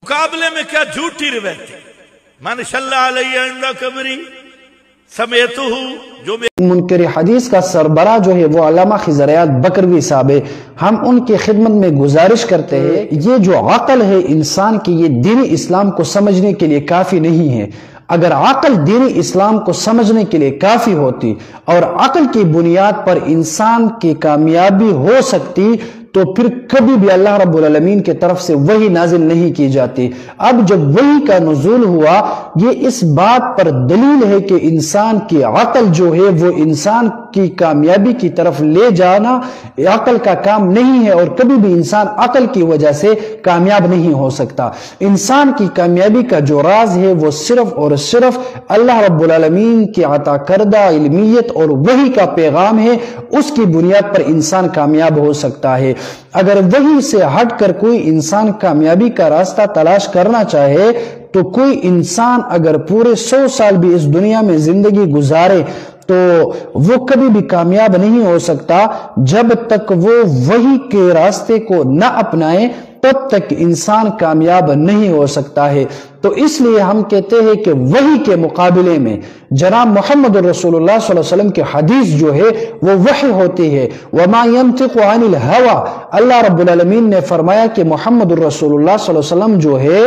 مقابلے میں کیا جھوٹی روایت ہے؟ من صلی علیہ عند قبری سمیتہ، جو منکر حدیث کا سربراہ جو ہے وہ علامہ خضر بکروی صاحب ہے، ہم ان کی خدمت میں گزارش کرتے ہیں، یہ جو عقل ہے انسان کی، یہ دین اسلام کو سمجھنے کے لیے کافی نہیں ہے۔ اگر عقل دین اسلام کو سمجھنے کے لیے کافی ہوتی اور عقل کی بنیاد پر انسان کی کامیابی ہو سکتی تو پھر کبھی بھی اللہ رب العالمین کے طرف سے وحی نازل نہیں کی جاتی۔ اب جب وحی کا نزول ہوا، یہ اس بات پر دلیل ہے کہ انسان کی عقل جو ہے وہ انسان کی کامیابی کی طرف لے جانا عقل کا کام نہیں ہے، اور کبھی بھی انسان عقل کی وجہ سے کامیاب نہیں ہو سکتا۔ انسان کی کامیابی کا جو راز ہے وہ صرف اور صرف اللہ رب العالمین کی عطا کردہ علمیت اور وحی کا پیغام ہے، اس کی بنیاد پر انسان کامیاب ہو سکتا ہے۔ اگر وحی سے ہٹ کر کوئی انسان کامیابی کا راستہ تلاش کرنا چاہے تو کوئی انسان اگر پورے 100 سال بھی اس دنیا میں زندگی گزارے تو وہ کبھی بھی کامیاب نہیں ہو سکتا۔ جب تک وہ وحی کے راستے کو نہ اپنائے تب تک انسان کامیاب نہیں ہو سکتا ہے۔ تو اس لیے ہم کہتے ہیں کہ وحی کے مقابلے میں جناب محمد رسول اللہ صلی اللہ علیہ وسلم کی حدیث جو ہے وہ وحی ہوتی ہے۔ وما ينطق عن الهوى، اللہ رب العالمین نے فرمایا کہ محمد رسول اللہ صلی اللہ علیہ وسلم جو ہے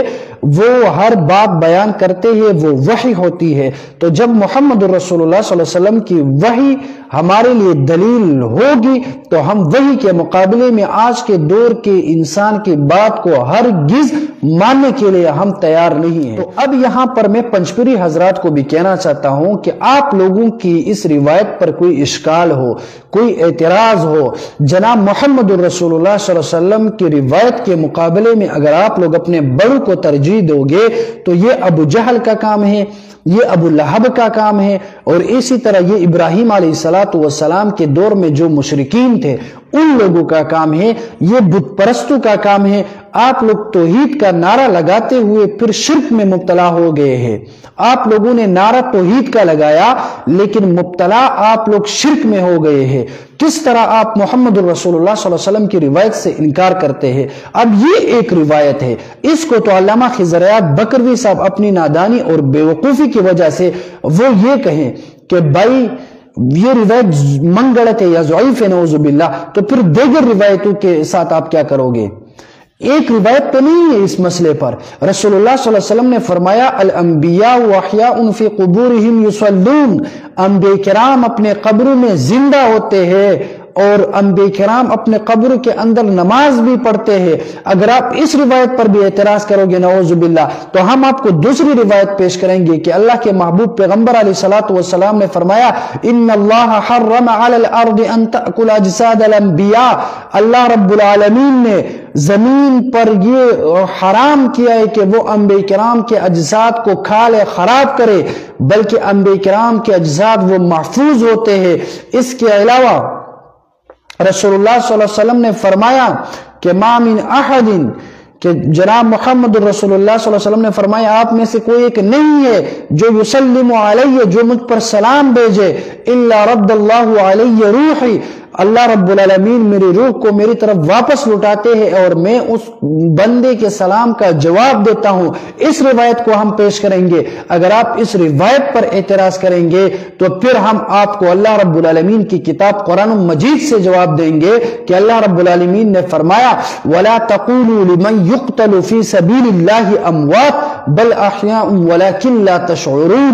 وہ ہر بات بیان کرتے ہیں، وہ وحی ہوتی ہے۔ تو جب محمد رسول اللہ صلی اللہ علیہ وسلم کی وحی ہمارے لیے دلیل ہوگی تو ہم وحی کے مقابلے میں آج کے دور کے انسان کی بات کو ہرگز ماننے کے لیے ہم تیار نہیں ہیں۔ تو اب یہاں پر میں پنجپوری حضرات کو بھی کہنا چاہتا ہوں کہ آپ لوگوں کی اس روایت پر کوئی اشکال ہو، کوئی اعتراض ہو، جناب محمد رسول اللہ صلی اللہ علیہ وسلم کی روایت کے مقابلے میں اگر آپ لوگ اپنے بڑوں کو ترجیح دو گے تو یہ ابو جہل کا کام ہے، یہ ابو لہب کا کام ہے، اور اسی طرح یہ ابراہیم علیہ السلام کے دور میں جو مشرکین تھے ان لوگوں کا کام ہے، یہ بت پرستوں کا کام ہے۔ آپ لوگ توحید کا نعرہ لگاتے ہوئے پھر شرک میں مبتلا ہو گئے ہیں۔ آپ لوگوں نے نعرہ توحید کا لگایا لیکن مبتلا آپ لوگ شرک میں ہو گئے ہیں۔ کس طرح آپ محمد رسول اللہ صلی اللہ علیہ وسلم کی روایت سے انکار کرتے ہیں؟ اب یہ ایک روایت ہے، اس کو تو علامہ خضر بکروی صاحب اپنی نادانی اور بیوقوفی کی وجہ سے وہ یہ کہیں کہ بھائی یہ روایت منگڑت ہے یا ضعیف ہے نعوذ باللہ، تو پھر دیگر روایتوں کے ساتھ آپ کیا کرو گے؟ ایک روایت تو نہیں ہے اس مسئلے پر۔ رسول اللہ صلی اللہ علیہ وسلم نے فرمایا الانبیاء احیاء فی قبورہم یصلون، انبیاء کرام اپنے قبروں میں زندہ ہوتے ہیں اور انبیاء کرام اپنے قبر کے اندر نماز بھی پڑھتے ہیں۔ اگر آپ اس روایت پر بھی اعتراض کرو گے نعوذ باللہ تو ہم آپ کو دوسری روایت پیش کریں گے کہ اللہ کے محبوب پیغمبر علیہ السلام نے فرمایا ان اللہ حرم علی الارض ان تأکل اجساد الانبیاء، اللہ رب العالمین نے زمین پر یہ حرام کیا ہے کہ وہ انبیاء کرام کے اجساد کو کھالے خراب کرے، بلکہ انبیاء کرام کے اجساد وہ محفوظ ہوتے ہیں۔ اس کے علاوہ رسول اللہ صلی اللہ علیہ وسلم نے فرمایا کہ ما من احد، کہ جناب محمد رسول اللہ صلی اللہ علیہ وسلم نے فرمایا آپ میں سے کوئی ایک نہیں ہے جو یسلم علیہ، جو مجھ پر سلام بھیجے، الا رد اللہ علیہ روحی، اللہ رب العالمین میری روح کو میری طرف واپس لوٹاتے ہیں اور میں اس بندے کے سلام کا جواب دیتا ہوں۔ اس روایت کو ہم پیش کریں گے۔ اگر آپ اس روایت پر اعتراض کریں گے تو پھر ہم آپ کو اللہ رب العالمین کی کتاب قرآن مجید سے جواب دیں گے کہ اللہ رب العالمین نے فرمایا وَلَا تَقُولُوا لِمَنْ يُقْتَلُ فِي سَبِيلِ اللَّهِ أَمْوَاتٌ بَلْ أَحْيَاءٌ وَلَكِنْ لَا تَشْعُرُونَ۔